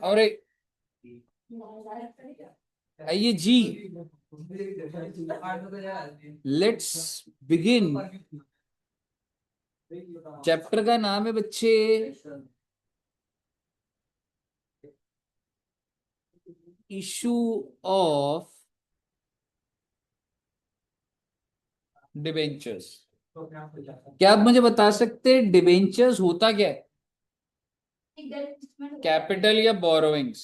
और आइए जी, let's begin. Chapter का नाम है बच्चे इशू ऑफ डिबेंचर्स। क्या आप मुझे बता सकते हैं डिबेंचर्स होता क्या है? कैपिटल या बोरोइंग्स?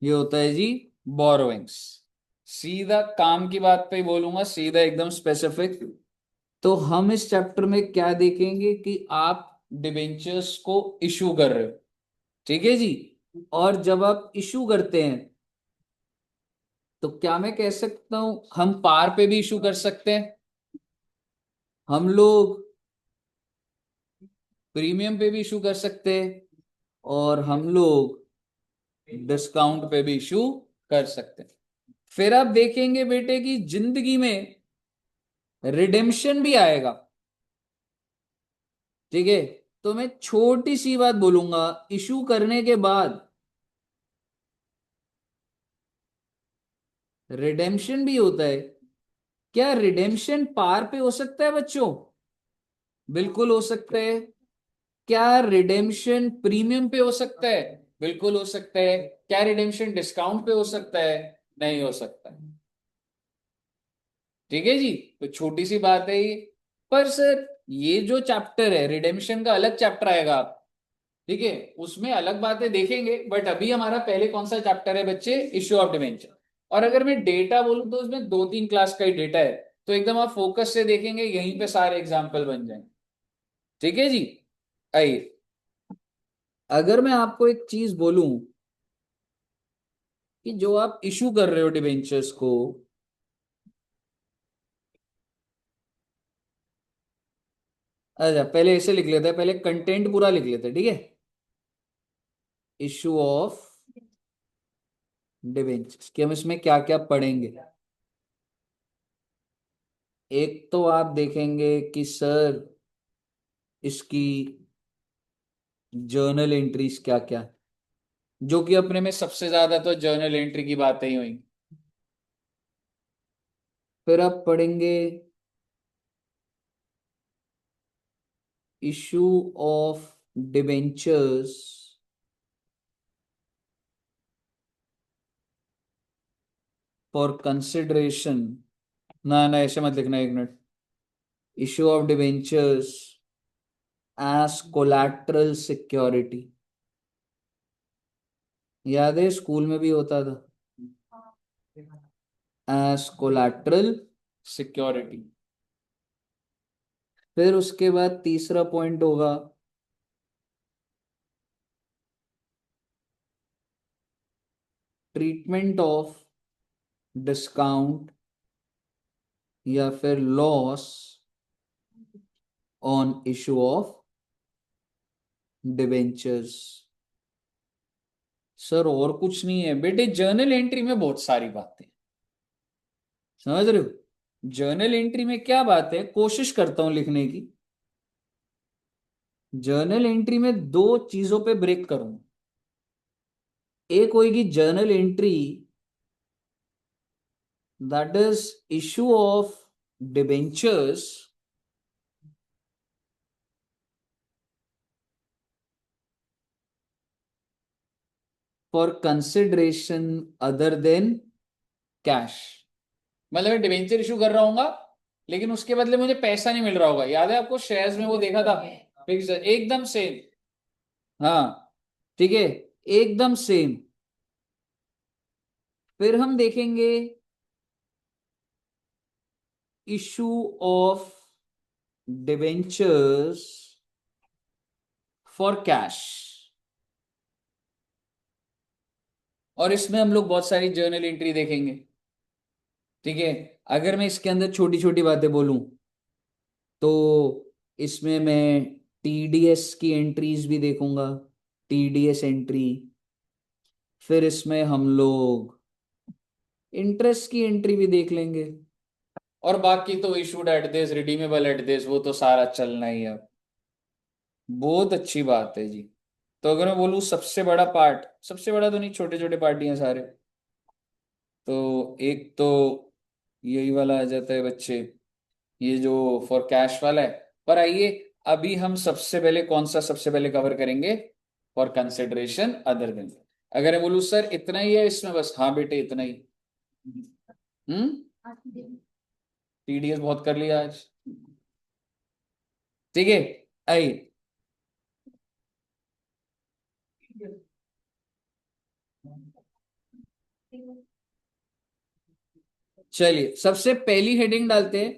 ये होता है जी बोरोइंग्स। सीधा काम की बात पे ही बोलूंगा, सीधा एकदम स्पेसिफिक। तो हम इस चैप्टर में क्या देखेंगे कि आप डिबेंचर्स को इशू कर रहे हो, ठीक है जी। और जब आप इशू करते हैं तो क्या मैं कह सकता हूं हम पार पे भी इशू कर सकते हैं, हम लोग प्रीमियम पे भी इशू कर सकते हैं, और हम लोग डिस्काउंट पे भी इशू कर सकते हैं। फिर आप देखेंगे बेटे कि जिंदगी में रिडेम्पशन भी आएगा, ठीक है। तो मैं छोटी सी बात बोलूंगा, इशू करने के बाद रिडेम्पशन भी होता है। क्या रिडेम्पशन पार पे हो सकता है बच्चों? बिल्कुल हो सकता है। क्या रिडेम्पशन प्रीमियम पे हो सकता है? बिल्कुल हो सकता है। क्या रिडेम्पशन डिस्काउंट पे हो सकता है? नहीं हो सकता है। ठीक है जी। तो छोटी सी बात है ये। पर सर ये जो चैप्टर है रिडेम्पशन का अलग चैप्टर आएगा, ठीक है, उसमें अलग बातें देखेंगे। बट अभी हमारा पहले कौन सा चैप्टर है बच्चे? Issue of debenture. और अगर मैं डेटा बोलूं तो उसमें 2-3 क्लास का ही डेटा है, तो एकदम आप फोकस से देखेंगे, यहीं पे सारे एग्जाम्पल बन जाएंगे। ठीक है जी। आइए, अगर मैं आपको एक चीज बोलूं कि जो आप इशू कर रहे हो डिवेंचर्स को, अच्छा पहले ऐसे लिख लेते हैं, पहले कंटेंट पूरा लिख लेते हैं, ठीक है। इशू ऑफ डिवेंचर्स कि हम इसमें क्या क्या पढ़ेंगे। एक तो आप देखेंगे कि सर इसकी जर्नल एंट्रीज क्या क्या, जो कि अपने में सबसे ज्यादा तो जर्नल एंट्री की बातें ही हुई। फिर आप पढ़ेंगे issue of debentures for consideration, ना ना ऐसे मत लिखना, एक minute. Issue of debentures as collateral security, याद है स्कूल में भी होता था, एज कोलैटरल सिक्योरिटी। फिर उसके बाद तीसरा पॉइंट होगा ट्रीटमेंट ऑफ डिस्काउंट या फिर loss on issue of debentures. Sir और कुछ नहीं है बेटे, जर्नल एंट्री में बहुत सारी बातें, समझ रहे हो। जर्नल एंट्री में क्या बात है, कोशिश करता हूं लिखने की। जर्नल एंट्री में दो चीजों पे ब्रेक करूंगा। एक होगी journal entry that is issue of debentures for consideration other than cash। मतलब डिबेंचर इशू कर रहा हूँ लेकिन उसके बदले मुझे पैसा नहीं मिल रहा होगा। याद है आपको शेयर्स में वो देखा था फिक्स एकदम सेम। हाँ ठीक है, एकदम सेम। फिर हम देखेंगे issue of debentures for cash, और इसमें हम लोग बहुत सारी जर्नल एंट्री देखेंगे। ठीक है, अगर मैं इसके अंदर छोटी छोटी बातें बोलूं तो इसमें मैं टीडीएस की एंट्रीज भी देखूंगा, टीडीएस एंट्री। फिर इसमें हम लोग इंटरेस्ट की एंट्री भी देख लेंगे, और बाकी तो issued at this, redeemable at this, वो तो सारा चलना ही है। बहुत अच्छी बात है जी। तो अगर मैं बोलूँ सबसे बड़ा पार्ट, सबसे बड़ा तो नहीं, छोटे छोटे पार्ट ही हैं सारे। तो एक तो यही वाला आ जाता है बच्चे, ये जो फॉर कैश वाला है। पर आइए अभी हम सबसे पहले कौन सा सबसे पहले कवर करेंगे, फॉर कंसिडरेशन अदर देन। अगर मैं बोलूँ सर इतना ही है इसमें बस, हाँ बेटे इतना ही। टीडीएस बहुत कर लिया आज। ठीक है, आइए चलिए सबसे पहली हेडिंग डालते हैं,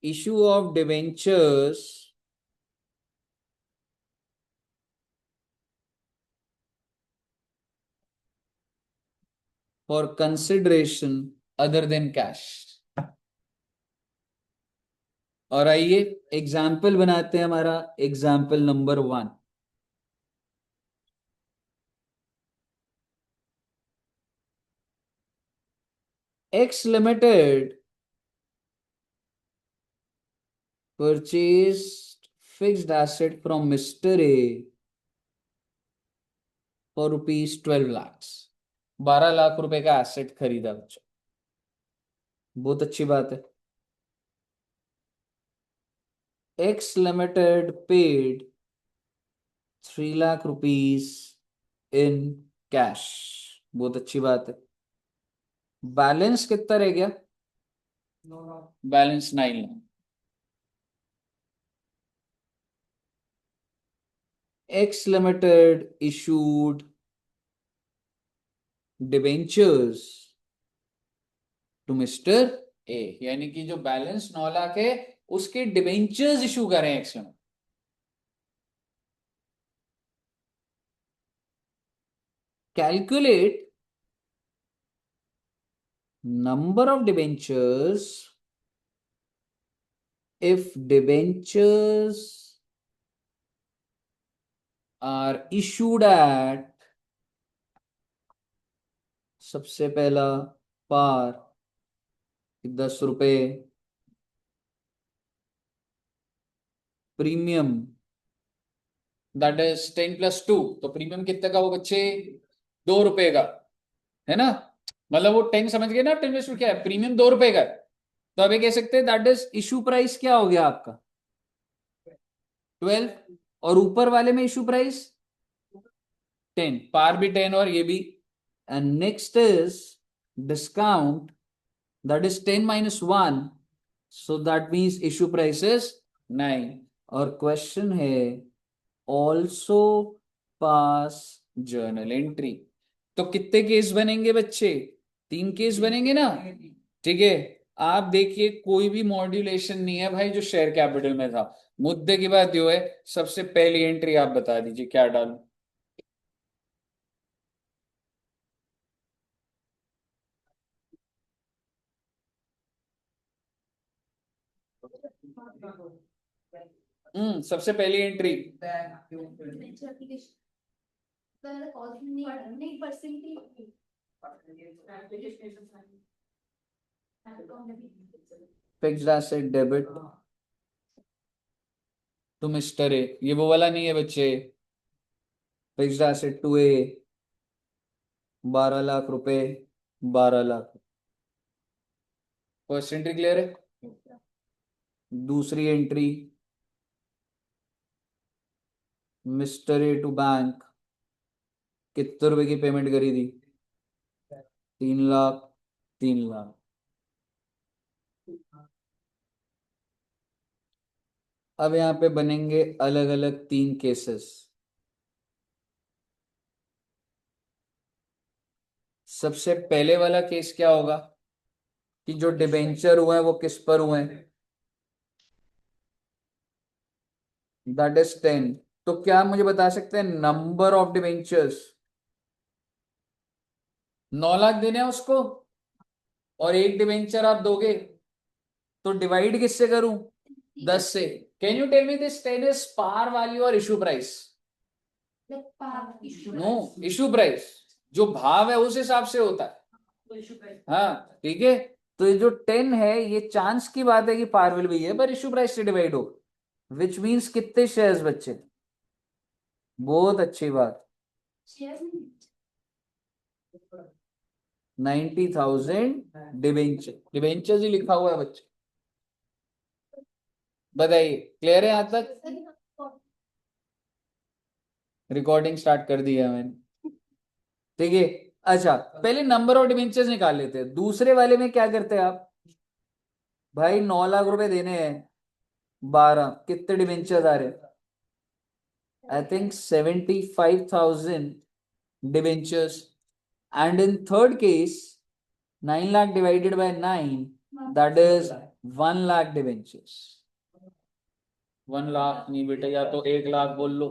issue of debentures for consideration other than cash. और आइए एग्जाम्पल बनाते हैं, हमारा example number 1। X Limited purchased fixed asset from Mr. A for rupees 12 lakhs। 12 lakh रुपए का एसेट खरीदा बच्चों, बहुत अच्छी बात है। X Limited paid 3 lakh rupees in cash, बहुत अच्छी बात है। बैलेंस कितना रह गया, balance 9 lakh. X Limited issued debentures to mister A, यानी कि जो बैलेंस 9 लाख है उसके डिबेंचर्स इशू करें एक्स में। Calculate number of debentures if debentures are issued at, सबसे पहला पार 10 रुपए, प्रीमियम दैट इज 10 + 2, तो प्रीमियम कितने का वो बच्चे, 2 रुपए का, है ना। मतलब वो 10 समझ गए ना, 10 क्या है, प्रीमियम 2 रुपए का है। तो अभी कह सकते हैं दैट इज इशू प्राइस क्या हो गया आपका, 12। और ऊपर वाले में इशू प्राइस 10, पार भी 10 और ये भी। And next is discount, that is 10 - 1, so that means issue price is 9। और क्वेश्चन है ऑल्सो पास जर्नल एंट्री। तो कितने केस बनेंगे बच्चे, 3 केस बनेंगे ना। ठीक है, आप देखिए कोई भी मॉड्यूलेशन नहीं है भाई जो शेयर कैपिटल में था। मुद्दे की बात जो है, सबसे पहली एंट्री आप बता दीजिए क्या डालूं। सबसे पहली entry fixed asset debit to mister A, ये वो वाला नहीं है बच्चे, fixed asset to A 12 lakh रुपए, 12 लाख। फर्स्ट एंट्री क्लियर है। दूसरी entry, mister A to bank, कितने रुपए की पेमेंट करी थी? 3 लाख, 3 लाख। अब यहाँ पे बनेंगे अलग अलग 3 केसेस। सबसे पहले वाला केस क्या होगा कि जो डिबेंचर हुए हैं वो किस पर हुए हैं? That is 10। तो क्या मुझे बता सकते हैं नंबर ऑफ डिबेंचर्स? 9 लाख देने हैं उसको और एक डिबेंचर आप दोगे, तो डिवाइड किससे करूं? 10 से। Can you tell me this 10 is par value और issue price? No, issue price जो भाव है उस हिसाब से होता है। हाँ ठीक है। तो ये जो 10 है ये चांस की बात है कि पार विल भी है पर इशू प्राइस से डिवाइड हो, विच मीन्स कितने शेयर्स बच्चे? बहुत अच्छी बात। 90,000 डिबेंचर, डिबेंचर ही लिखा हुआ है बच्चे। बताइए क्लियर है यहां तक? रिकॉर्डिंग स्टार्ट कर दी है मैंने। ठीक है। अच्छा पहले नंबर ऑफ डिबेंचर्स निकाल लेते हैं। दूसरे वाले में क्या करते हैं आप? भाई 9 लाख रुपए देने हैं, 12 कितने डिबेंचर्स आ रहे? I think 75,000 debentures. And in third case 9 lakh divided by 9, that is 1 lakh debentures. 1 lakh नहीं बेटा, या तो 1 लाख बोल लो।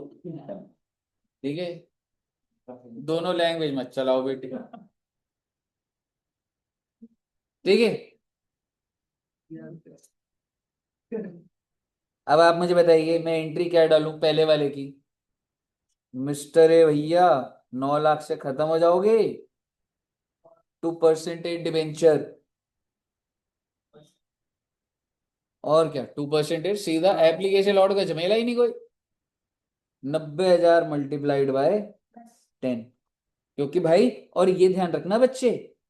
ठीक है, दोनों लैंग्वेज मत चलाओ बेटे। ठीक है। अब आप मुझे बताइए मैं एंट्री क्या डालूं पहले वाले की? मिस्टर ए भैया 9 लाख से खत्म हो जाओगे, 2% डिबेंचर। और क्या 2% सीधा एप्लीकेशन लॉट का झमेला ही नहीं कोई। 90,000 मल्टीप्लाइड बाय 10। क्योंकि भाई और ये ध्यान रखना बच्चे,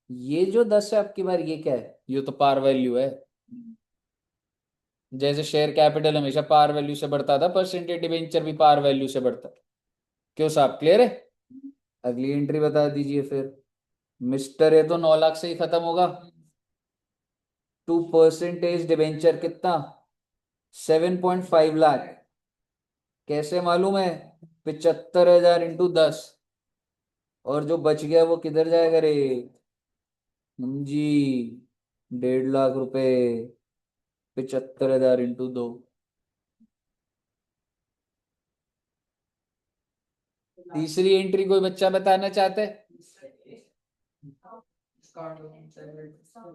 ये जो 10 है आपकी बार ये क्या है? ये तो पार वैल्यू है। जैसे शेयर कैपिटल हमेशा पार वैल्यू से बढ़ता था, परसेंटेज डिबेंचर भी पार वैल्यू से बढ़ता। क्यों साहब क्लियर है? अगली एंट्री बता दीजिए फिर। मिस्टर है तो 9 लाख से ही खत्म होगा। 2% डिबेंचर कितना? 7.5 लाख। कैसे मालूम है? 75,000 इंटू 10, और जो बच गया वो किधर जाएगा रे? जी, 1.5 लाख रुपए, 75,000 इंटू 2। तीसरी एंट्री कोई बच्चा बताना चाहता है?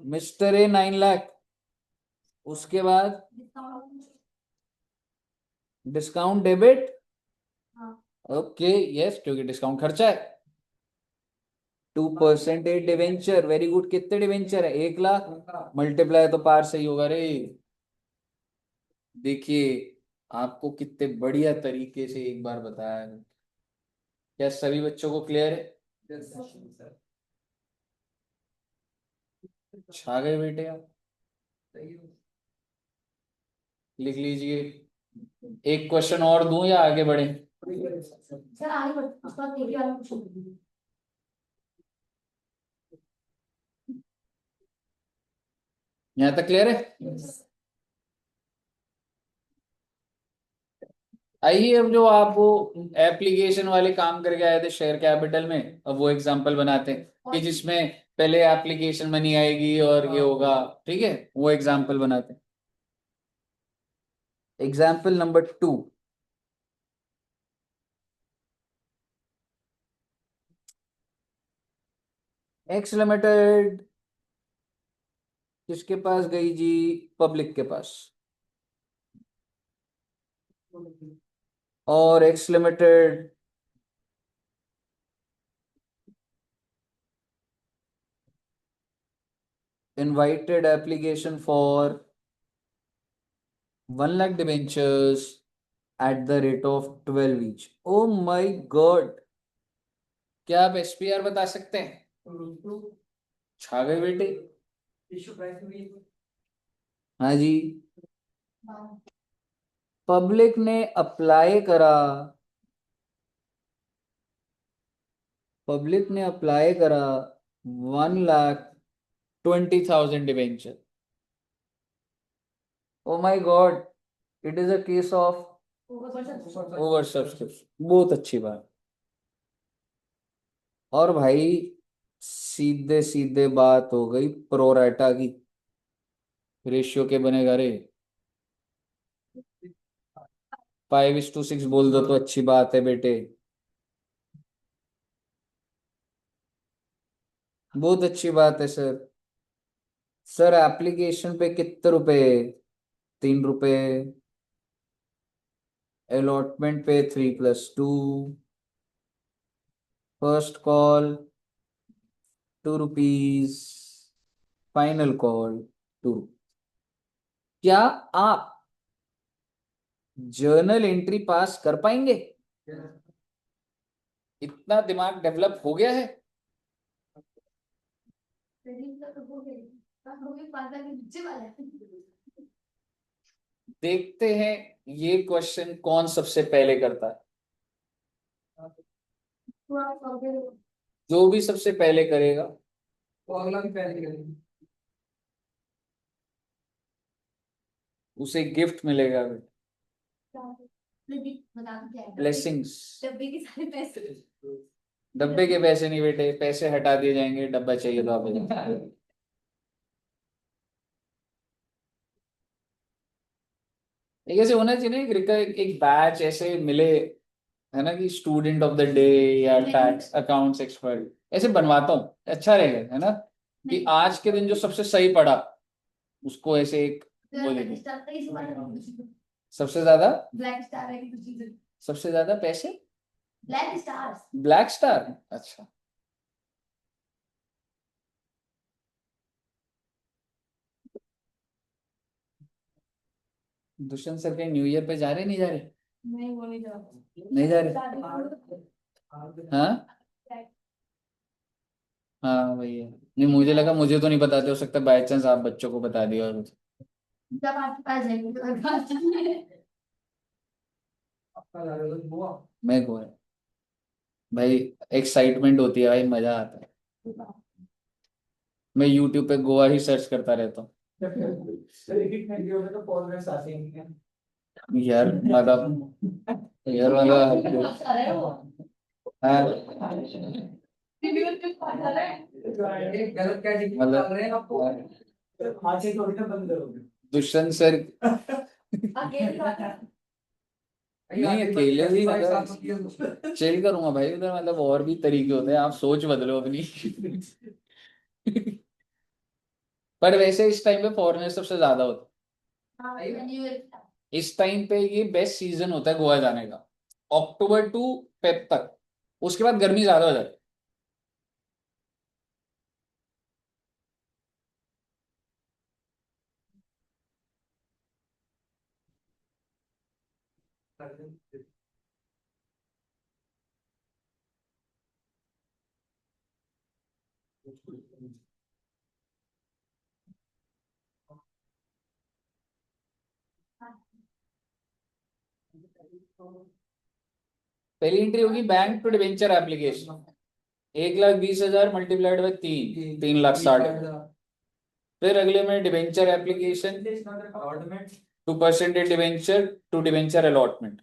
मिस्टर ए 9 लाख, उसके बाद डिस्काउंट डेबिट। ओके यस, क्योंकि डिस्काउंट खर्चा है। 2% डिवेंचर, वेरी गुड। कितने डिवेंचर है? 1 लाख। मल्टीप्लाई तो पार से ही होगा रे। देखिए आपको कितने बढ़िया तरीके से एक बार बताया है। क्या सभी बच्चों को क्लियर है? छा गए बेटे आप। लिख लीजिए। एक क्वेश्चन और दूं या आगे बढ़े? सर आगे बढ़, उसके बाद मेरी वाला पूछो। यहाँ तक क्लियर है? आइए अब जो आप वो एप्लीकेशन वाले काम करके आए थे शेयर कैपिटल में, अब वो एग्जांपल बनाते हैं कि जिसमें पहले एप्लीकेशन मनी आएगी और ये होगा। ठीक है, वो एग्जांपल बनाते हैं। Example number 2। एक्स लिमिटेड किसके पास गई जी? पब्लिक के पास। और x limited invited application for 1 lakh debentures at the rate of 12 each. Oh my god, क्या आप एसपीआर बता सकते हैं? छा गए बेटे। हाँ जी। पब्लिक ने अप्लाई करा, पब्लिक ने अप्लाई करा 1,20,000 debenture. O my God, it is a case of over subscription. बहुत अच्छी बात। और भाई सीधे सीधे बात हो गई प्रोराटा की, रेशियो के बनेगा रे। 5:6 बोल दो तो अच्छी बात है बेटे। बहुत अच्छी बात है सर। सर एप्लीकेशन पे कितने रुपए? 3 रुपए। अलॉटमेंट पे 3+2। First call 2 rupees. Final call 2। क्या आप जर्नल एंट्री पास कर पाएंगे? इतना दिमाग डेवलप हो गया है। देखते हैं ये क्वेश्चन कौन सबसे पहले करता है। जो भी सबसे पहले करेगा वो अगला भी पहले करेगा, उसे गिफ्ट मिलेगा। ब्लेसिंग्स। डब्बे के पैसे नहीं बेटे, पैसे हटा दिए जाएंगे, डब्बा चाहिए तो आप एक ऐसे होना चाहिए ना, एक बैच ऐसे मिले, है ना, कि स्टूडेंट ऑफ द डे या टैक्स अकाउंट्स एक्सपर्ट ऐसे बनवाता हूँ, अच्छा रहेगा, है ना, कि आज के दिन जो सबसे सही पढ़ा उसको ऐसे एक वो देंगे। सबसे ज्यादा ब्लैक स्टार है कि सबसे ज्यादा पैसे ब्लैक स्टार, ब्लैक स्टार, अच्छा। दुष्यंत सर कहीं न्यू ईयर पे जा रहे नहीं जा रहे? नहीं, वो नहीं जा रहे, नहीं जा रहे। हाँ हाँ वही है। नहीं मुझे लगा, मुझे तो नहीं बताते, हो सकता है बाई चांस आप बच्चों को बता दिया और जब आपके पास जाएंगे तो मैं गोवा भाई, एक्साइटमेंट होती है भाई, मजा आता है। मैं यूट्यूब पे गोवा ही सर्च करता रहता हूँ। यार मतलब, यार मतलब हाँ, मतलब दुष्यंत सर नहीं अकेले भी, मतलब चिल करूंगा भाई उधर, मतलब और भी तरीके होते हैं, आप सोच बदलो अपनी। पर वैसे इस टाइम पे फॉरेनर सबसे ज्यादा होते हैं। इस टाइम पे ये बेस्ट सीजन होता है गोवा जाने का, अक्टूबर टू फेब तक। उसके बाद गर्मी ज्यादा हो जाती है। पहली एंट्री होगी bank to debenture application, 1,20,000 multiplied by 3,60,000। फिर अगले में debenture application, 2% debenture to debenture allotment.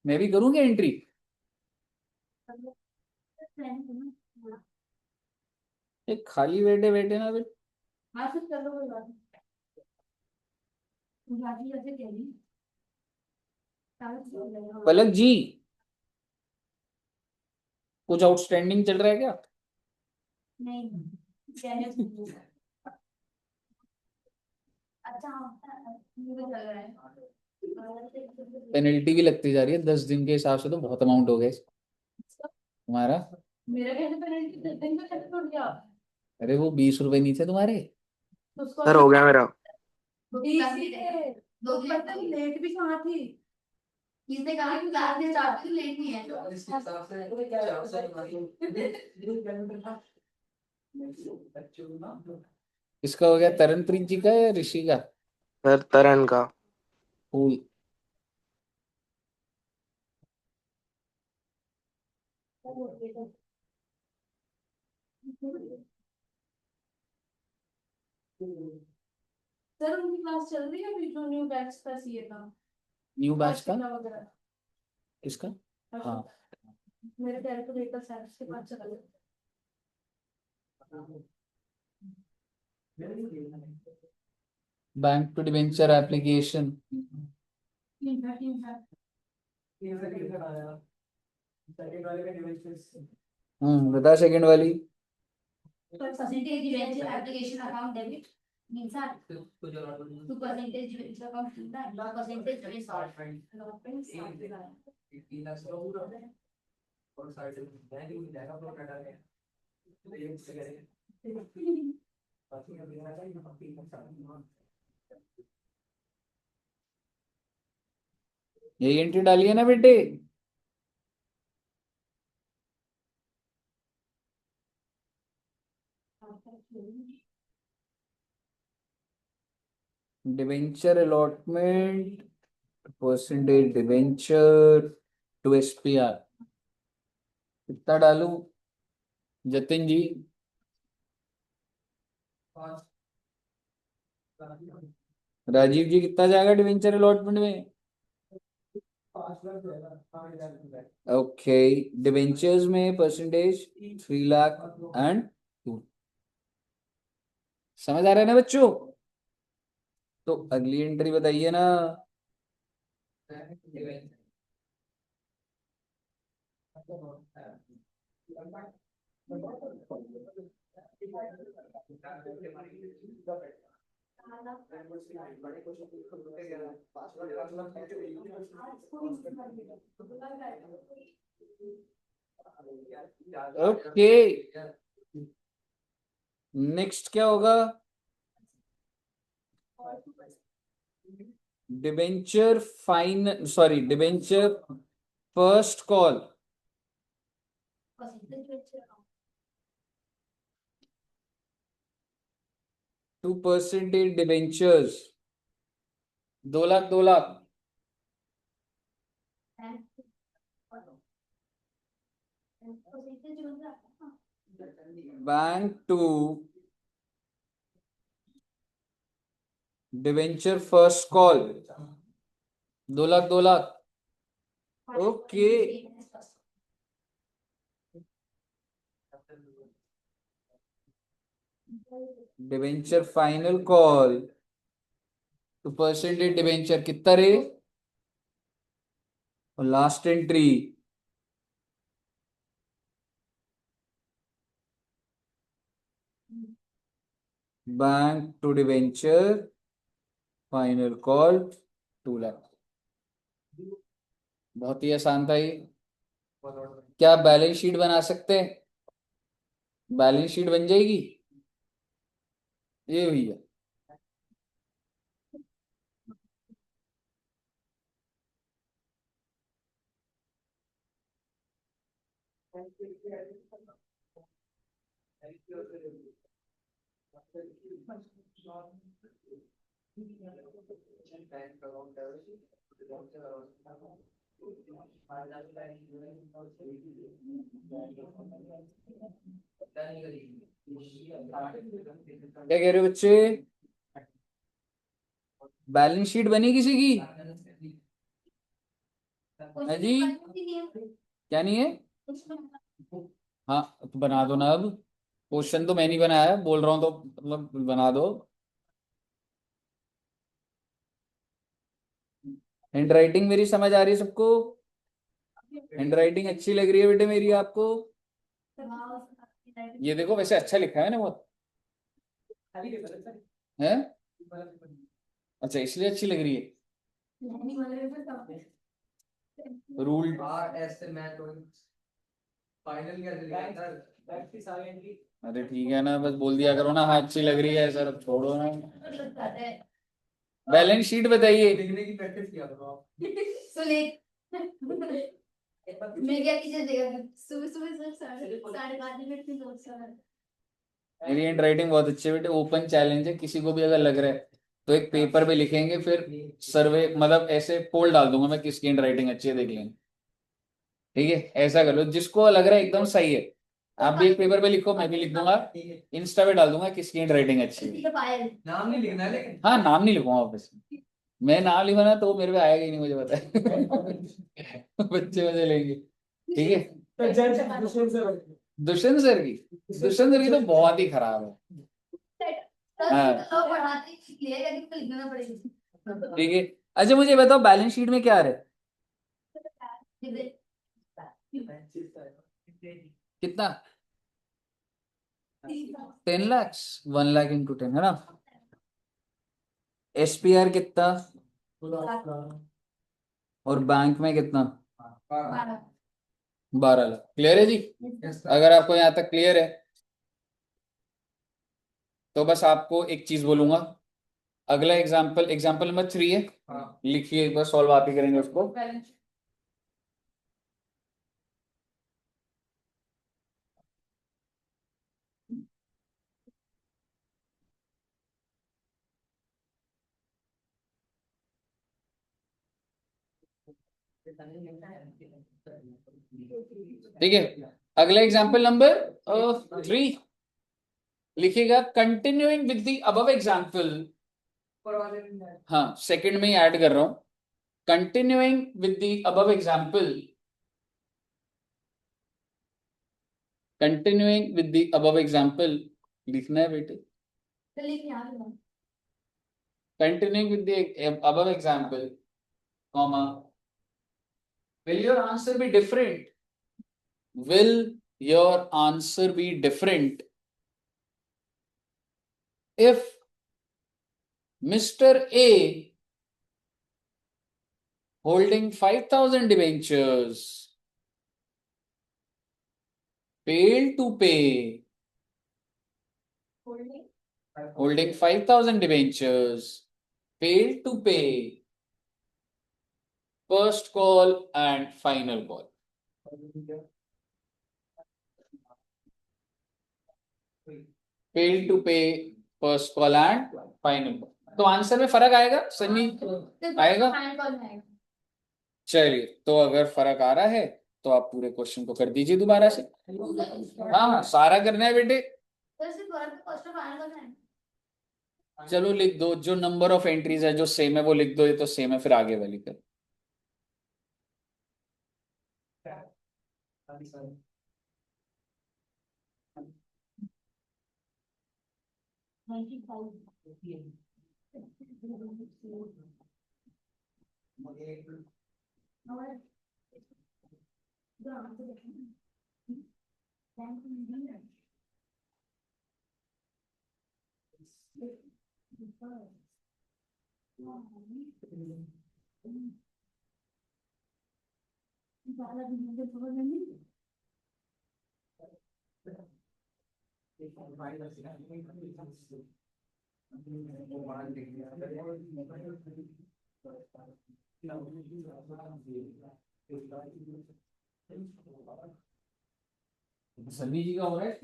मैं भी करूंगी एंट्री। ये खाली बैठे बैठे ना फिर पलक जी, कुछ आउटस्टैंडिंग चल रहा है क्या? नहीं पेनल्टी भी लगती जा रही है 10 दिन के हिसाब से, तो बहुत अमाउंट हो गया तुम्हारा। मेरा कैसे पेनल्टी 10 दिन का कैसे टूट गया? अरे वो 20 रुपए नहीं थे तुम्हारे? सर हो गया मेरा। दो लेट भी कहाँ थी? किसने कहा कि क्लास में स्टार्ट की लेट नहीं है? इसका हो गया तरनप्रीत जी का या ऋषि का? सर तरन का। फूल। सर उनकी क्लास चल रही है अभी, जो न्यू बैच का सीए का? न्यू बैच का किसका? हाँ मेरे कैलकुलेटर सर के पास चला गया। Bank to debenture application. बता सेकंड वाली। Percentage debenture application account debit means that to percentage debenture account मिलता है, परसेंटेज यही एंट्री डाली है ना बेटे? Debenture allotment, percentage debenture to SPR, कितना डालू जतिन जी? राजीव जी कितना जाएगा डिबेंचर अलॉटमेंट में? ओके, डिबेंचर्स में परसेंटेज 3 लाख एंड 2। समझ आ रहा है ना बच्चों? तो अगली एंट्री बताइए ना। ओके, नेक्स्ट क्या होगा? Debenture fine, sorry debenture first call to percentage debentures 2 lakh 2 lakh. Bank to debenture first call 2 lakh 2 lakh. Okay, debenture final call to percentage debenture कितना रे? और last entry bank to debenture final call 2 lakh. बहुत ही आसान था ये। क्या बैलेंस शीट बना सकते हैं? बैलेंस शीट बन जाएगी ये भैया? क्या कह रहे हो बच्चे? बैलेंस शीट बनी किसी की? है जी? क्या नहीं है? हाँ तो बना दो ना अब। क्वेश्चन तो मैं नहीं बनाया, बोल रहा हूँ तो मतलब बना दो। हैंड राइटिंग मेरी समझ आ रही है सबको? हैंड राइटिंग अच्छी लग रही है बेटे मेरी आपको? ये देखो वैसे अच्छा लिखा है ना बहुत, है? अच्छा इसलिए अच्छी लग रही है। रूल अरे ठीक है ना, बस बोल दिया करो ना, हाँ अच्छी लग रही है सर, अब छोड़ो ना। बैलेंस शीट बताइए। लिखने की प्रैक्टिस किया करो आप। मैं क्या कीजिए देगा सुबह सुबह सर 5:30 बजे नोट्स कर। मेरी हैंड राइटिंग बहुत अच्छी है बेटे, ओपन चैलेंज है, किसी को भी अगर लग रहा है तो एक पेपर पे लिखेंगे, फिर सर्वे मतलब ऐसे पोल डाल दूंगा मैं किसकी हैंड राइटिंग अच्छी है, देख लेंगे। ठीक है, ऐसा कर लो, जिसको लग रहा है एकदम सही है आप भी एक पेपर पे लिखो, मैं भी लिख दूंगा, इंस्टा पे डाल दूंगा किसकी हैंड राइटिंग अच्छी है। नाम नहीं लिखना है लेकिन। हाँ नाम नहीं लिखूंगा ऑफिस में, मैं नाम लिखवाना तो वो मेरे पे आएगा ही नहीं, मुझे पता है। बच्चे मजे लेंगे। ठीक है, दुष्यंत सर की, दुष्यंत सर की तो बहुत ही खराब है। हाँ ठीक है। अच्छा मुझे बताओ बैलेंस शीट में क्या है, कितना 10 लाख, 1 लाख इंटू 10 है ना। एसपीआर कितना, और बैंक में कितना, 12 लाख। क्लियर है जी, अगर आपको यहाँ तक क्लियर है तो बस आपको एक चीज बोलूंगा, अगला एग्जाम्पल, एग्जाम्पल नंबर 3 है, लिखिए एक बार, सॉल्व आप ही करेंगे उसको। ठीक है, अगला एग्जाम्पल नंबर 3 लिखिएगा, continuing with the above example. हाँ सेकंड में ही ऐड कर रहा हूं, continuing with the above example, continuing with the above example लिखना है बेटे, continuing with the above example, comma, will your answer be different, will your answer be different if Mr. A holding 5,000 debentures failed to pay, holding 5,000 debentures failed to pay first call and final call, failed to pay first call and final call, तो answer में फर्क आएगा सनी, आएगा। चलिए तो अगर फर्क आ रहा है तो आप पूरे क्वेश्चन को कर दीजिए दोबारा से। हाँ हाँ सारा करना है बेटे। चलो लिख दो, जो नंबर ऑफ एंट्रीज है जो सेम है वो लिख दो, ये तो सेम है, फिर आगे वाली कर। सभी जी का हो रहा है।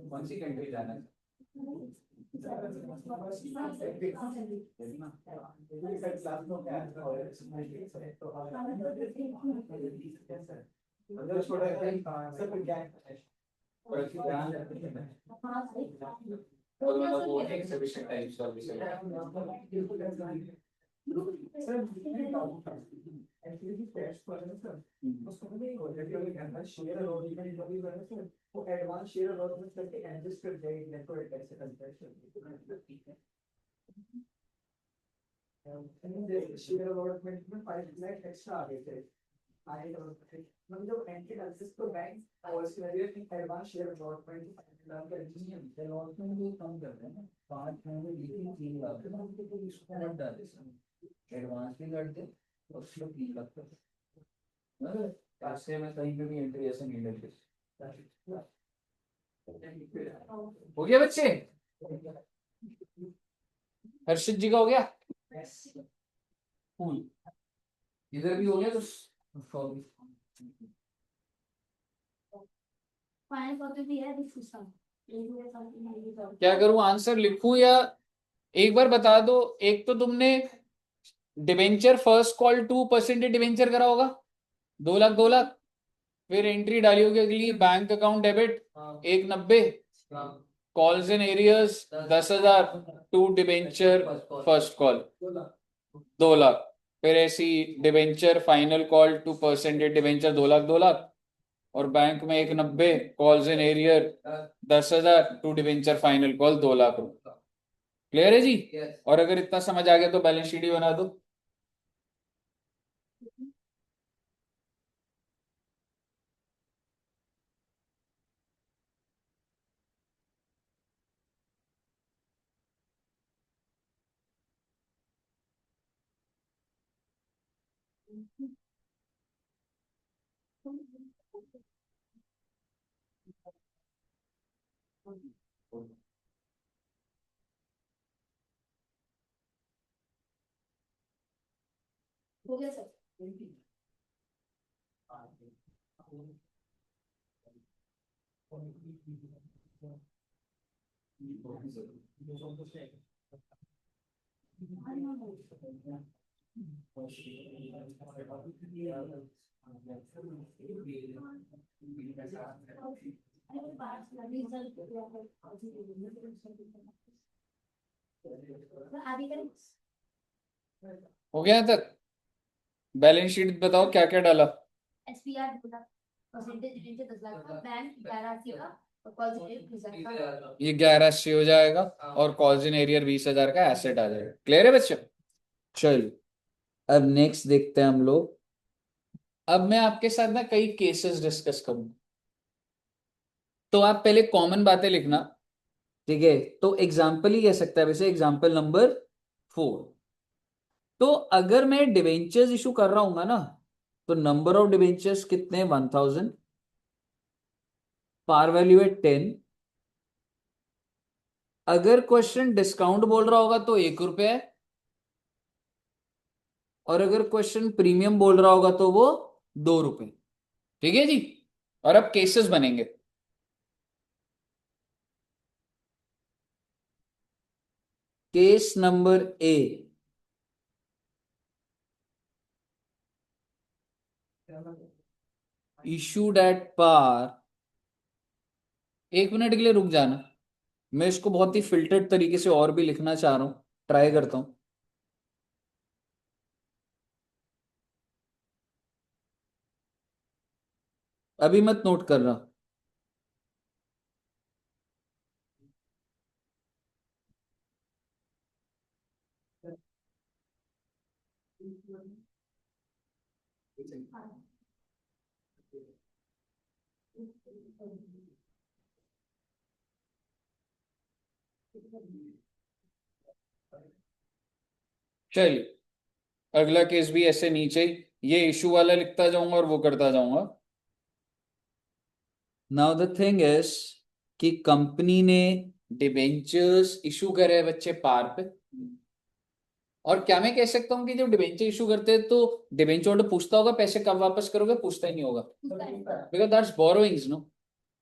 कौन सी कंट्री जाना है? वो एग्जीबिशन टाइप्स का विषय है। शेयर अलॉटमेंट में 5 लाख एक्स्ट्रा आ गए थे मतलब जो एंट्री एक्सेस तो बैंक पॉलिसी लगी है कि एडवांस शेयर अलॉटमेंट 5 लाख का एडवांस अलॉटमेंट भी कम कर रहे हैं 5 महीने लेकिन 3 लाख तो इसको मत डाले एडवांस भी कर दे और उसको 3 लाख कर ऐसे में कहीं पे भी एंट्री ऐसे नहीं मिलती। हो गया बच्चे? हर्षित जी का हो गया? कूल। इधर भी हो गया तो सॉरी। फाइनल कॉपी भी है क्या करूं, आंसर लिखूं या एक बार बता दो। एक तो तुमने डिवेंचर फर्स्ट कॉल 2% डिवेंचर करा होगा 2 लाख 2 लाख, फिर एंट्री डाली होगी अगली bank account debit 190, calls in arrears 10,000 to debenture first call 2 lakh, फिर ऐसी debenture final call 2% debenture 2 lakh 2 lakh, और बैंक में 190, calls in arrear 10,000 to debenture final call 2 lakh रुपए। क्लियर है जी? और अगर इतना समझ आ गया तो बैलेंस शीट ही बना दो। हो गया सर। आगे करें। हो गया यहाँ तक? बैलेंस शीट बताओ क्या क्या डाला। SPR 2 lakh, percentage debenture 10 lakh का, बैंक 1180 का, और कॉल रेट 20 का। ये 1180 हो जाएगा और कॉल्स इन एरियर 20,000 का एसेट आ जाएगा। क्लियर है बच्चों? चलिए अब नेक्स्ट देखते हैं हम लोग। अब मैं आपके साथ ना कई केसेस डिस्कस करूंगा, तो आप पहले कॉमन बातें लिखना, ठीक है? तो एग्जाम्पल ही कह सकता है वैसे, एग्जाम्पल नंबर 4। तो अगर मैं डिवेंचर्स इशू कर रहा हूं ना, तो नंबर ऑफ डिवेंचर्स कितने? 1000, पार वैल्यू है 10। अगर क्वेश्चन डिस्काउंट बोल रहा होगा तो 1 रुपया है, और अगर क्वेश्चन प्रीमियम बोल रहा होगा तो वो 2 रुपए। ठीक है जी? और अब केसेस बनेंगे। Case number A, issued at par. 1 minute के लिए रुक जाना, मैं इसको बहुत ही फिल्टर्ड तरीके से और भी लिखना चाह रहा हूं, ट्राई करता हूं। अभी मत नोट कर रहा। चलिए अगला केस भी ऐसे नीचे ये इशू वाला लिखता जाऊंगा और वो करता जाऊंगा। नाउ द थिंग इज कि कंपनी ने डिबेंचर्स इशू करे बच्चे पार पे, और क्या मैं कह सकता हूँ कि जब डिबेंचर इशू करते हैं तो डिबेंचर होल्डर पूछता होगा पैसे कब वापस करोगे, पूछता ही नहीं होगा, बिकॉज दैट्स बोरोइंग्स नो।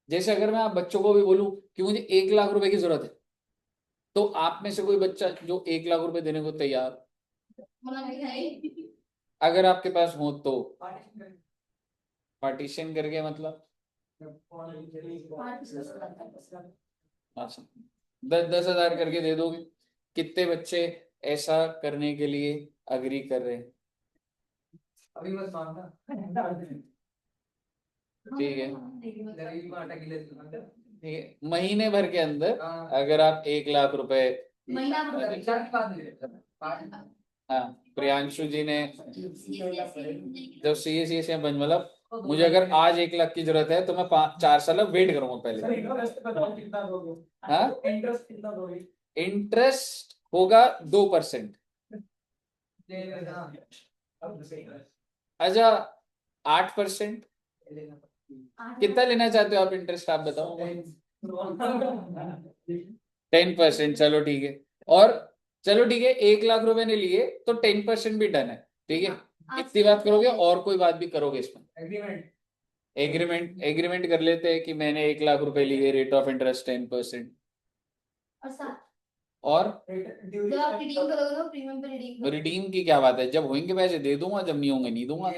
जैसे अगर मैं आप बच्चों को भी बोलूं कि मुझे 1 लाख रुपए की जरूरत है, तो आप में से कोई बच्चा जो 1 लाख रुपए देने को तैयार, अगर आपके पास हो तो पार्टीशन करके, मतलब अच्छा 10-10 हज़ार करके दे दोगे, कितने बच्चे ऐसा करने के लिए अग्री कर रहे हैं? अभी मत मांगना ठीक है, गरीब में आटा किले ठीक है, महीने भर के अंदर अगर आप 1 लाख रुपए, महीना हाँ प्रियांशु जी ने जब सी से बन, मतलब मुझे अगर आज 1 लाख की जरूरत है तो मैं 4 साल वेट करूंगा पहले। कितना दोगे? हाँ इंटरेस्ट कितना दोगे? इंटरेस्ट होगा 2%। अच्छा 8%, कितना लेना चाहते हो आप इंटरेस्ट, आप बताओ। 10%, चलो ठीक है। और चलो ठीक है, 1 लाख रुपए ने लिए तो 10% भी डन है, ठीक है। इतनी बात करोगे और कोई बात भी करोगे इसमें? एग्रीमेंट एग्रीमेंट कर लेते हैं कि मैंने 1 लाख रुपए लिए, रेट ऑफ इंटरेस्ट 10%। और जब आप रिडीम करोगे तो प्रीमियम पे रिडीम करोगे। रिडीम की क्या बात है, जब होंगे पैसे दे दूंगा, जब नहीं होंगे नहीं दूंगा।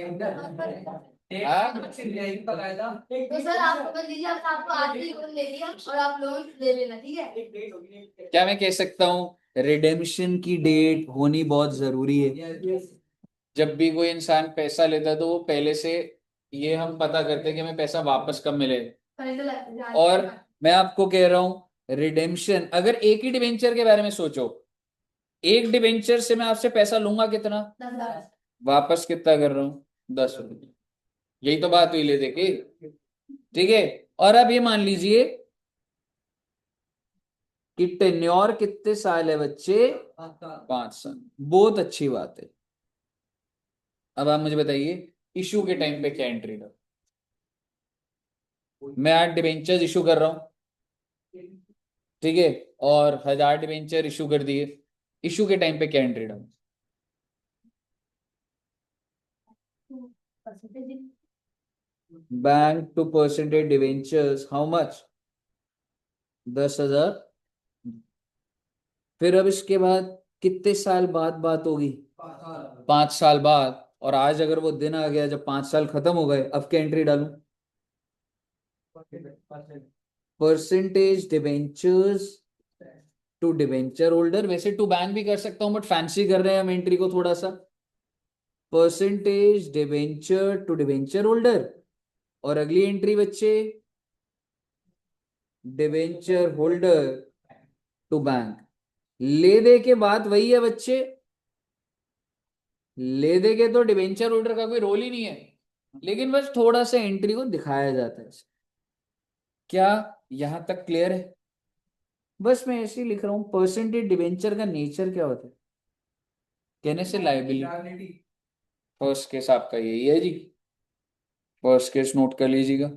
तो सर आप समझ लीजिए आपको आज ही लोन ले लिया और आप लोन ले लेना, ठीक है। एक डेट होगी क्या मैं कह सकता हूँ रिडेम्पशन की डेट होनी बहुत जरूरी है। जब भी कोई इंसान पैसा लेता है तो वो पहले से ये हम पता करते हैं कि हमें पैसा वापस कब मिलेगा। और मैं आपको कह रहा हूं रिडेम्पशन, अगर एक ही डिबेंचर के बारे में सोचो, एक डिबेंचर से मैं आपसे पैसा लूंगा कितना, 10,000। वापस कितना कर रहा हूँ, 10 रुपये। यही तो बात हुई ले देखिए, ठीक है। और अब ये मान लीजिए कि टेन्योर कितने साल है बच्चे, 5 साल, बहुत अच्छी बात है। अब आप मुझे बताइए इशू के टाइम पे क्या एंट्री था। मैं आज डिबेंचर इशू कर रहा हूं, ठीक है, और 1000 डिबेंचर इशू कर दिए, इशू के टाइम पे क्या एंट्री डाल? Bank to percentage debentures how much, 10,000। फिर अब इसके बाद कितने साल बाद बात होगी, 5 साल बाद। और आज अगर वो दिन आ गया जब 5 साल खत्म हो गए, अब क्या एंट्री डालूं? Percentage debentures to debenture holder, वैसे टू बैंक भी कर सकता हूं बट फैंसी कर रहे हैं हम एंट्री को थोड़ा सा। Percentage debenture to debenture holder, और अगली एंट्री बच्चे डिबेंचर होल्डर टू बैंक। ले दे के बात वही है बच्चे, ले दे के तो डिबेंचर होल्डर का कोई रोल ही नहीं है, लेकिन बस थोड़ा सा एंट्री को दिखाया जाता है। क्या यहां तक क्लियर है? बस मैं ऐसे ही लिख रहा हूं, परसेंटेज डिबेंचर का नेचर क्या होता है, कहने से लाइबिलिटी। फर्स्ट केस आपका यही है जी, फर्स्ट केस नोट कर लीजिएगा।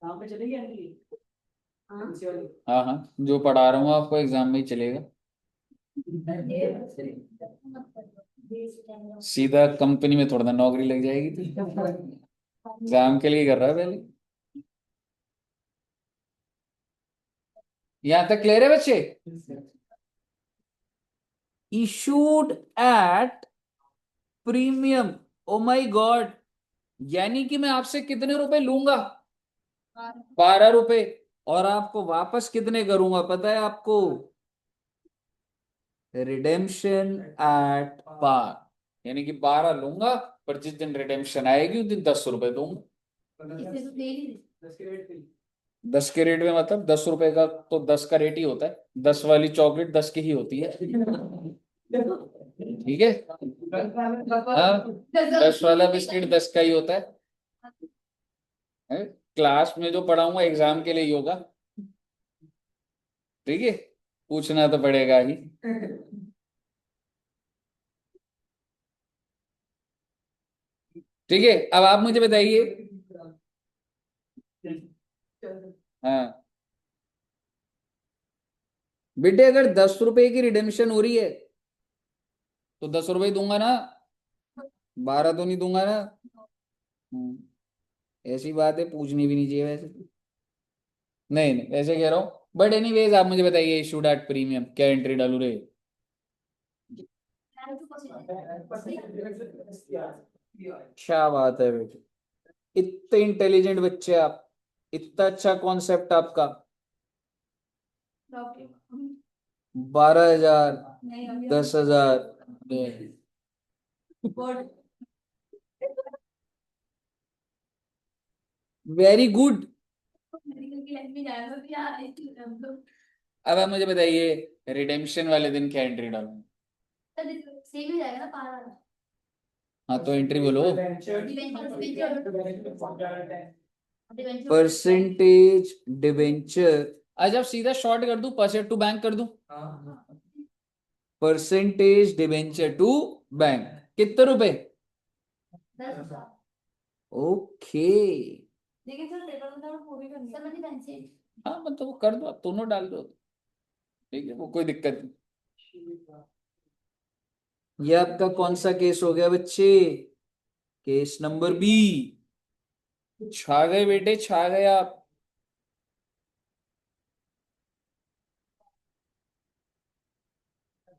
कहाँ पे चलेगी एंट्री? हाँ हाँ, जो पढ़ा रहा हूँ आपको एग्जाम में ही चलेगा, सीधा कंपनी में थोड़ा ना नौकरी लग जाएगी, तो एग्जाम के लिए कर रहा है पहले। यहां तक क्लियर है बच्चे? Issued at premium, O my God, यानी कि मैं आपसे कितने रुपए लूंगा, 12 रुपए, और आपको वापस कितने करूंगा पता है आपको, रिडेम्पशन एट पार, यानी कि 12 लूंगा, पर जिस दिन रिडेम्पशन आएगी उस दिन 10 रुपए दूंगा। 10 के रेट में, मतलब 10 रुपए का तो 10 का रेट ही होता है, 10 वाली चॉकलेट 10 की ही होती है, ठीक है। हाँ 10 वाला बिस्किट 10 का ही होता है, क्लास में जो पढ़ाऊंगा एग्जाम के लिए ही होगा, ठीक है, पूछना तो पड़ेगा ही। ठीक है, अब आप मुझे बताइए। हाँ बेटे, अगर 10 रुपए की रिडेम्पशन हो रही है तो 10 रुपए दूंगा ना, 12 तो नहीं दूंगा ना। ऐसी बात है, पूछनी भी नहीं चाहिए वैसे तो। नहीं नहीं वैसे कह रहा हूँ, बट एनीवेज आप मुझे बताइए, इशूड एट प्रीमियम क्या एंट्री डालू रे? क्या बात है बेटे, इतने इंटेलिजेंट बच्चे आप, इतना अच्छा कॉन्सेप्ट आपका। 12,000, 10,000। Very good. अब आप मुझे बताइए, रिडेम्पशन वाले दिन क्या एंट्री डालूं? सेम ही जाएगा ना पारा वाला। हाँ तो एंट्री बोलो। डिवेंचर परसेंटेज डिवेंचर, आज आप सीधा शॉर्ट कर दूं, परसेंट टू बैंक कर दूं? परसेंटेज डिवेंचर टू बैंक, कितने रुपए? 10,000। ओके। लेकिन सर पेपर में तो पूरी करनी है। सर मैंने पेंसिल। हाँ मतलब वो कर दो, आप दोनों डाल दो, ठीक है, वो कोई दिक्कत नहीं। ये आपका कौन सा केस हो गया बच्चे? Case number B. छा गए बेटे, छा गए आप।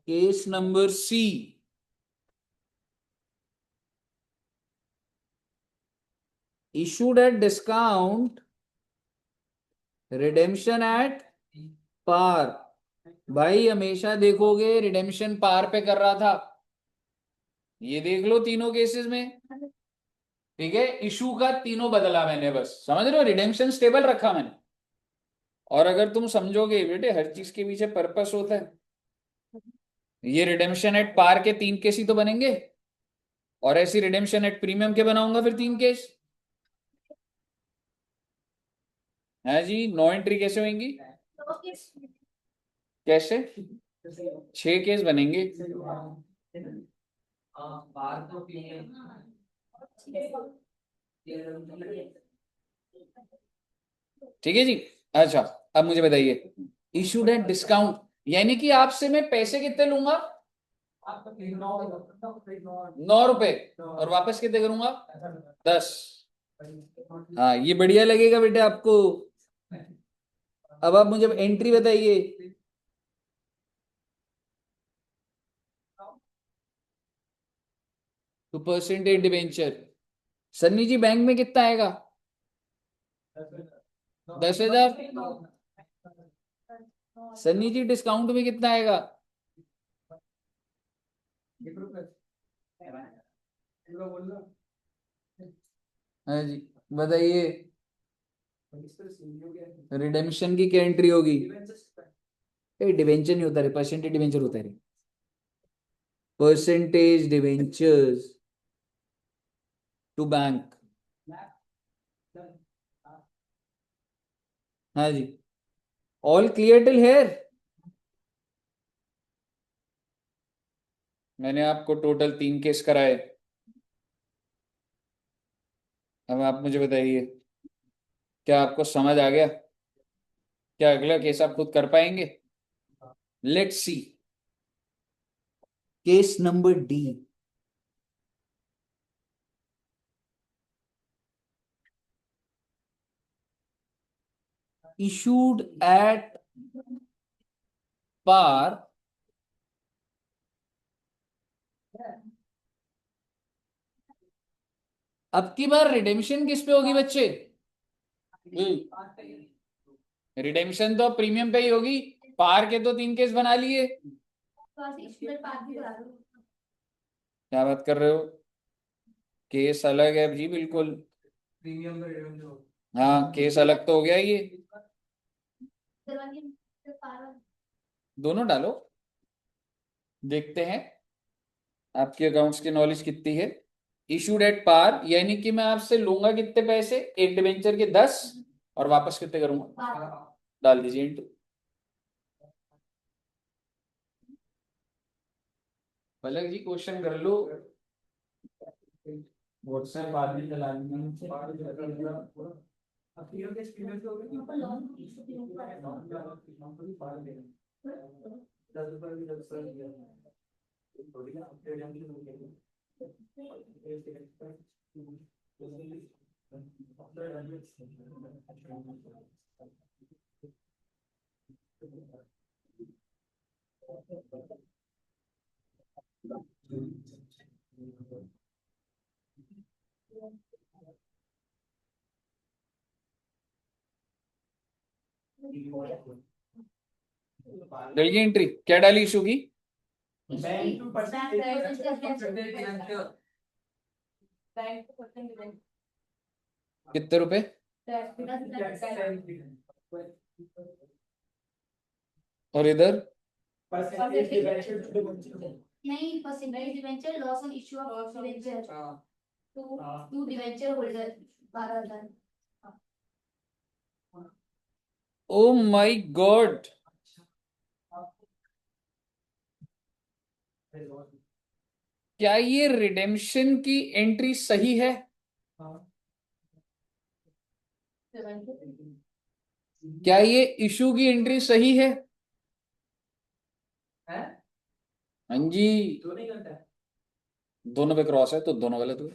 Case number C. Issued at discount, redemption at par. भाई हमेशा देखोगे रिडेम्पशन पार पे कर रहा था, ये देख लो तीनों केसेस में। ठीक है, इशू का तीनों बदला मैंने, बस समझ रहे हो, रिडेम्पशन स्टेबल रखा मैंने। और अगर तुम समझोगे बेटे, हर चीज के पीछे पर्पस होता है। ये रिडेम्पशन एट पार के 3 केस ही तो बनेंगे, और ऐसी रिडेम्पशन एट प्रीमियम के बनाऊंगा फिर 3 केस। है जी, 9 एंट्री कैसे होंगी? कैसे? 6 केस बनेंगे। ठीक है जी। अच्छा, अब मुझे बताइए, इशूड एट डिस्काउंट, यानी कि आपसे मैं पैसे कितने लूंगा? 9 रुपए, और वापस कितने करूंगा? 10। हाँ ये बढ़िया लगेगा बेटे आपको। अब आप मुझे एंट्री बताइए। तो परसेंटेज डिवेंचर, सन्नी जी बैंक में कितना आएगा? 10,000। सन्नी जी डिस्काउंट में कितना आएगा? हाँ जी, बताइए। रिडेम्पशन की क्या एंट्री होगी? डिवेंचर नहीं होता रे, परसेंटेज डिवेंचर होता है। Percentage debentures to bank. हाँ जी, ऑल क्लियर टिल हेयर? मैंने आपको टोटल 3 केस कराए। अब आप मुझे बताइए, क्या आपको समझ आ गया? क्या अगला केस आप खुद कर पाएंगे? Let's see, case number D. issued at par, अब की बार रिडेम्पशन किस पे होगी बच्चे? रिडेम्पशन तो प्रीमियम पे ही होगी, पार के तो 3 केस बना लिए। क्या बात कर रहे हो, केस अलग है जी बिल्कुल। हाँ केस अलग तो हो गया ये। दोनों डालो, देखते हैं आपकी अकाउंट्स की नॉलेज कितनी है। इशूड एट पार, यानी कि मैं आपसे लूंगा कितने पैसे? एक डिवेंचर के 10, और वापस कितने करूंगा? डाल दीजिए इंटू। पलक जी क्वेश्चन कर लो। व्हाट्सएप बाद में चला लेंगे। अब तीनों के स्क्रीन पे हो गए ऊपर लॉन इशू के ऊपर है। 10 रुपए भी 10 रुपए दिया थोड़ी ना अपडेट हम शुरू करेंगे डलिए एंट्री क्या डाली इशू की? बैंक टू कितने रुपए? और इधर नहीं, percentage debenture loss on issue of debenture to debenture holder 12,000। Oh my god, क्या ये रिडेम्पशन की एंट्री सही है? क्या ये इशू की एंट्री सही है? हाँ जी, दोनों पे क्रॉस है तो दोनों गलत हुए।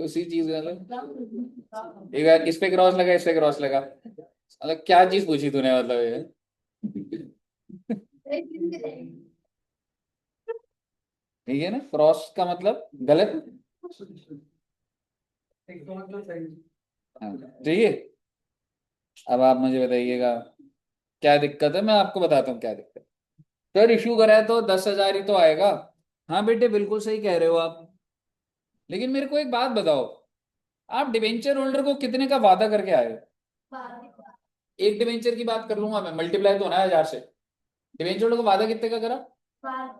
उसी चीज गलत। एक बार इस पे क्रॉस लगा, इस पे क्रॉस लगा, मतलब क्या चीज पूछी तूने, मतलब ये ठीक है ना, क्रॉस का मतलब गलत। हाँ, ठीक है। अब आप मुझे बताइएगा क्या दिक्कत है, मैं आपको बताता हूँ क्या दिक्कत है। सर इशू करा है तो 10,000 ही तो आएगा। हाँ बेटे बिल्कुल सही कह रहे हो आप, लेकिन मेरे को एक बात बताओ, आप डिवेंचर होल्डर को कितने का वादा करके आए हो? 12। एक डिवेंचर की बात कर लूंगा मैं, मल्टीप्लाई तो होना है 1000 से। डिवेंचर होल्डर को वादा कितने का करा?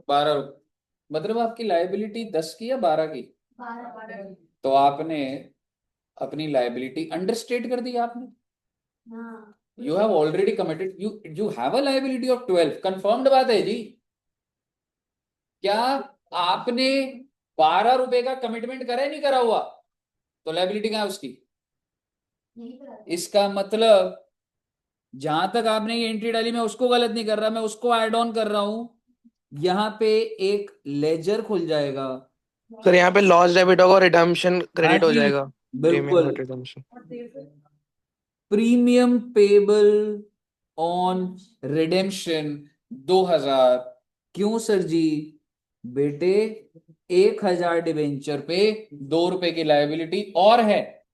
12 रुपए। मतलब आपकी लाइबिलिटी 10 की या 12 की? 12। तो आपने अपनी लाइबिलिटी अंडरस्टेट कर दी आपने। हाँ, you have already committed, you have a liability of 12, confirmed बात है जी। क्या आपने 12 रुपए का कमिटमेंट करा है, नहीं करा हुआ? तो लाइबिलिटी कहाँ है उसकी? यही करा। इसका मतलब जहां तक आपने ये एंट्री डाली, मैं उसको गलत नहीं कर रहा, मैं उसको ऐड ऑन कर रहा हूं। यहां पे एक लेजर खुल जाएगा। सर यहाँ पे लॉस डेबिट होगा और रिडम्पशन हाँ क्रेडिट हो जी, जाएगा। प्रीमियम बिल्कुल। With redemption. Premium payable on redemption 2,000। क्यों सर जी? बेटे 1,000 डिवेंचर पे 2 रुपए की लायबिलिटी और है।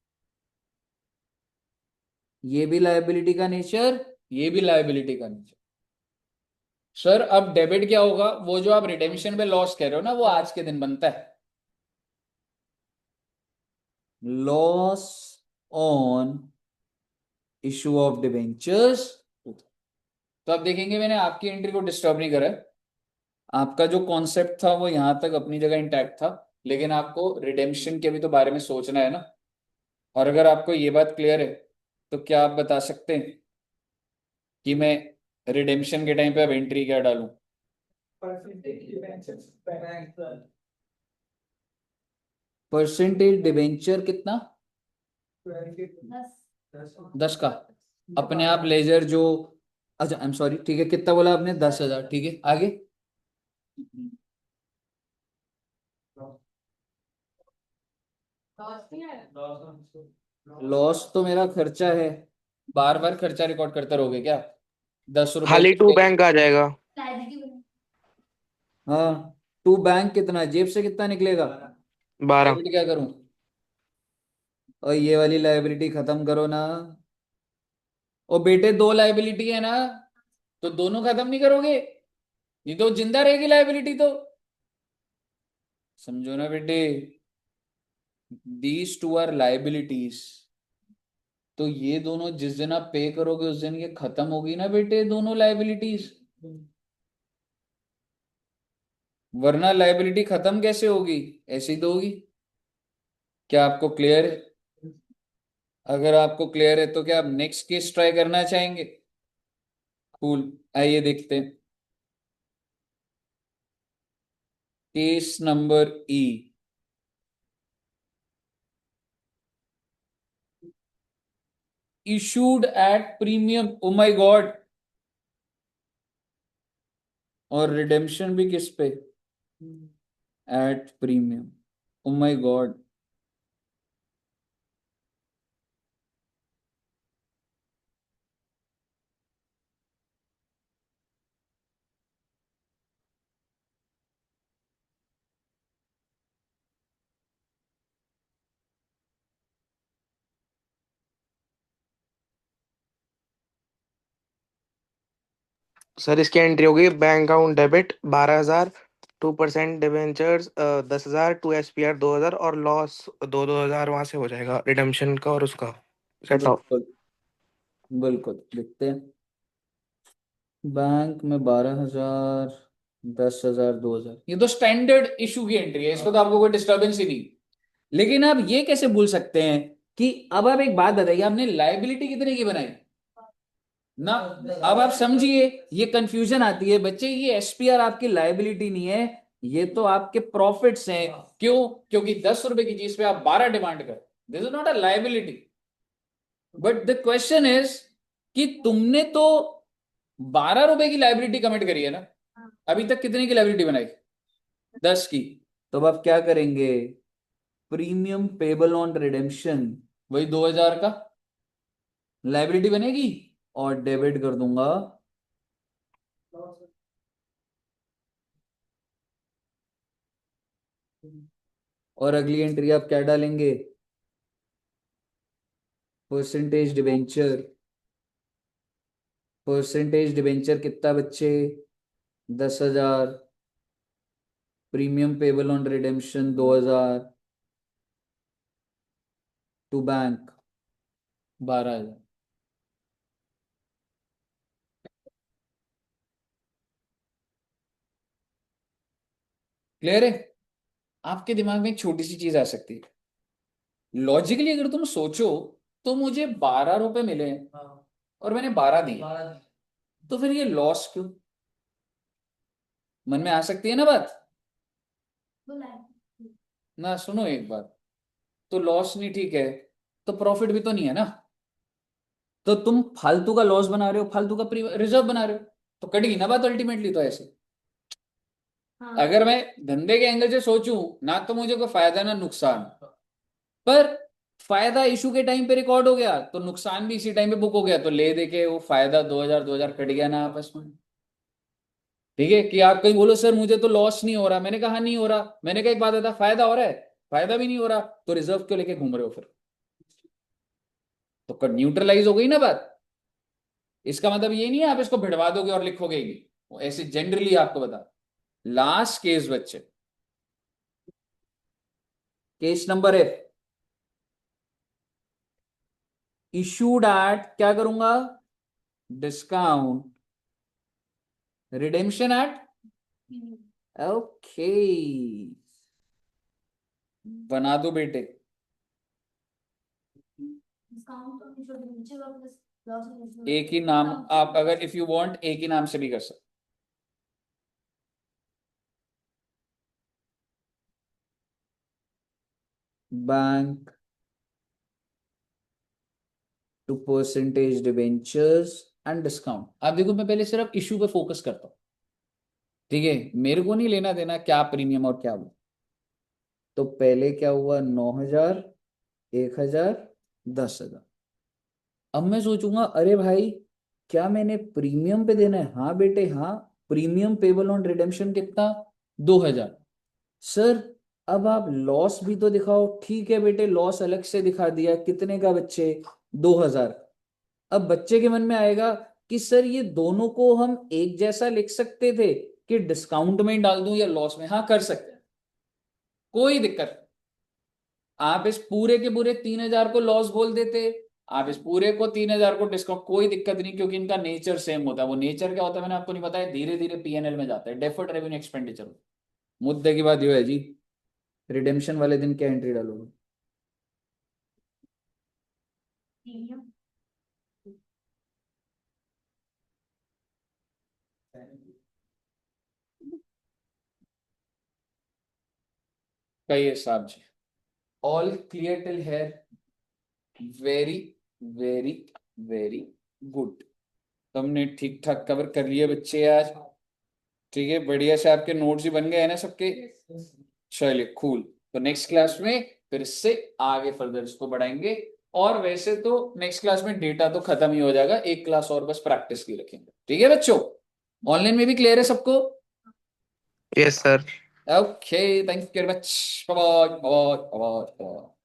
ये भी लायबिलिटी का नेचर, ये भी लायबिलिटी का नेचर। सर अब डेबिट क्या होगा? वो जो आप रिडेम्पशन पे लॉस कह रहे हो ना, वो आज के दिन बनता है। Loss on issue of debentures. तो आप देखेंगे मैंने आपकी एंट्री को डिस्टर्ब नहीं करा है। आपका जो कॉन्सेप्ट था वो यहां तक अपनी जगह इंटैक्ट था, लेकिन आपको रिडेम्पशन के भी तो बारे में सोचना है ना। और अगर आपको ये बात क्लियर है, तो क्या आप बता सकते हैं कि मैं रिडेम्पशन के टाइम पे अब एंट्री क्या डालूं? परसेंटेज डिवेंचर कितना? 10। 10 का। अपने आप लेजर जो, अच्छा आई एम सॉरी, ठीक है, कितना बोला आपने? 10,000, ठीक है, आगे। लॉस तो मेरा खर्चा है, बार बार खर्चा रिकॉर्ड करते रहोगे क्या? 10 रुपए खाली टू लेके। बैंक आ जाएगा। लायबिलिटी बना। हाँ, टू बैंक कितना, जेब से कितना निकलेगा? 12। डेबिट क्या करूं? और ये वाली लाइबिलिटी खत्म करो ना। और बेटे दो लाइबिलिटी है ना, तो दोनों खत्म नहीं करोगे? ये तो जिंदा रहेगी लाइबिलिटी तो। समझो ना बेटे, दीज टू आर लाइबिलिटीज। तो ये दोनों जिस दिन आप पे करोगे उस दिन ये खत्म होगी ना बेटे, दोनों लाइबिलिटीज। वरना लाइबिलिटी खत्म कैसे होगी? ऐसे ही तो होगी। क्या आपको क्लियर है? अगर आपको क्लियर है तो क्या आप नेक्स्ट केस ट्राई करना चाहेंगे? कूल, आइए देखते हैं। Case number E. Issued at premium, O my God, और रिडेम्पशन भी किस पे, at premium, O my God. Sir इसकी एंट्री होगी bank account debit 12,000, 2% debentures 10,000, 2 SPR 2,000 और लॉस 2,000 वहां से हो जाएगा रिडेम्पशन का और उसका सेट ऑफ। बिल्कुल बिल्कुल, लिखते हैं बैंक में 12,000, 10,000, 2,000, ये तो स्टैंडर्ड इशू की एंट्री है, इसको तो आपको कोई डिस्टर्बेंस ही नहीं। लेकिन आप ये कैसे भूल सकते हैं कि अब आप एक बात बताइए, आपने लाइबिलिटी कितने की बनाई ना। अब आप समझिए, ये कंफ्यूजन आती है बच्चे, ये एसपीआर आपकी लाइबिलिटी नहीं है, ये तो आपके प्रॉफिट्स हैं। क्यों? क्योंकि 10 रुपए की चीज पे आप 12 डिमांड कर, this is not a liability. But the question is कि तुमने तो 12 रुपए की लाइबिलिटी कमिट करी है ना, अभी तक कितने की लाइबिलिटी बनाई, 10 की। तो अब आप क्या करेंगे, प्रीमियम पेबल ऑन रिडेम्पशन, वही 2,000 का लाइबिलिटी बनेगी, और डेबिट कर दूंगा और अगली एंट्री आप क्या डालेंगे, परसेंटेज डिवेंचर। परसेंटेज डिवेंचर कितना बच्चे, 10,000, premium payable on redemption 2,000, to bank 12,000। Clear है? आपके दिमाग में एक छोटी सी चीज आ सकती है, लॉजिकली अगर तुम सोचो, तो मुझे 12 रुपए मिले हैं और मैंने 12 दिए, तो फिर ये लॉस क्यों, मन में आ सकती है ना बात। ना सुनो एक बात, तो लॉस नहीं ठीक है, तो प्रॉफिट भी तो नहीं है ना, तो तुम फालतू का लॉस बना रहे हो, फालतू का रिजर्व बना रहे हो, तो कटेगी ना बात अल्टीमेटली तो ऐसे। हाँ। अगर मैं धंधे के एंगल से सोचूं, ना तो मुझे कोई फायदा ना नुकसान, पर फायदा इशू के टाइम पे रिकॉर्ड हो गया, तो नुकसान भी इसी टाइम पे बुक हो गया, तो ले दे के वो फायदा 2,000 2,000 कट गया ना आपस में। ठीक है, कि आप कहीं बोलो सर मुझे तो लॉस नहीं हो रहा, मैंने कहा नहीं हो रहा, मैंने कहा एक बात था, फायदा हो रहा है, फायदा भी नहीं हो रहा, तो रिजर्व क्यों लेके घूम रहे हो फिर, तो न्यूट्रलाइज हो गई ना बात। इसका मतलब ये नहीं है आप इसको भिड़वा दोगे और लिखोगे ही, वो ऐसे जनरली आपको बता। लास्ट केस बच्चे, case number F, issued at क्या करूंगा, डिस्काउंट, रिडेम्पशन एट, ओके, बना दो बेटे। एक ही नाम, आप अगर इफ यू वांट एक ही नाम से भी कर सकते। Bank to percentage debentures and discount. आप देखो, मैं पहले सिर्फ इशू पे फोकस करता हूं, ठीक है, मेरे को नहीं लेना देना क्या प्रीमियम और क्या वो। तो पहले क्या हुआ, 9,000, 1,000, 10,000। अब मैं सोचूंगा अरे भाई, क्या मैंने प्रीमियम पे देना है, हाँ बेटे हाँ, प्रीमियम पेबल ऑन रिडेम्पशन कितना, 2,000। सर अब आप लॉस भी तो दिखाओ, ठीक है बेटे, लॉस अलग से दिखा दिया, कितने का बच्चे, 2,000। अब बच्चे के मन में आएगा कि सर ये दोनों को हम एक जैसा लिख सकते थे, कि डिस्काउंट में डाल दूं या लॉस में, हाँ कर सकते हैं, कोई दिक्कत नहीं। आप इस पूरे के पूरे 3,000 को लॉस बोल देते, आप इस पूरे को 3,000 को डिस्काउंट, कोई दिक्कत नहीं, क्योंकि इनका नेचर सेम होता है। वो नेचर क्या होता है मैंने आपको नहीं बताया, धीरे धीरे पीएनएल में जाता है, डेफर्ड रेवेन्यू एक्सपेंडिचर। मुद्दे की बात ये है जी, रिडेम्पशन वाले दिन क्या एंट्री डालोगे, कहिए साहब जी। All clear till here, very very very good, तुमने ठीक ठाक कवर कर लिए बच्चे आज। ठीक है, बढ़िया से आपके नोट्स ही बन गए हैं ना सबके। चलिए कूल, तो नेक्स्ट क्लास में फिर इससे आगे फर्दर इसको बढ़ाएंगे। और वैसे तो नेक्स्ट क्लास में डेटा तो खत्म ही हो जाएगा, एक क्लास और बस प्रैक्टिस की रखेंगे। ठीक है बच्चों, ऑनलाइन में भी क्लियर है सबको? Yes sir. Okay, thank you very much, bye bye bye bye.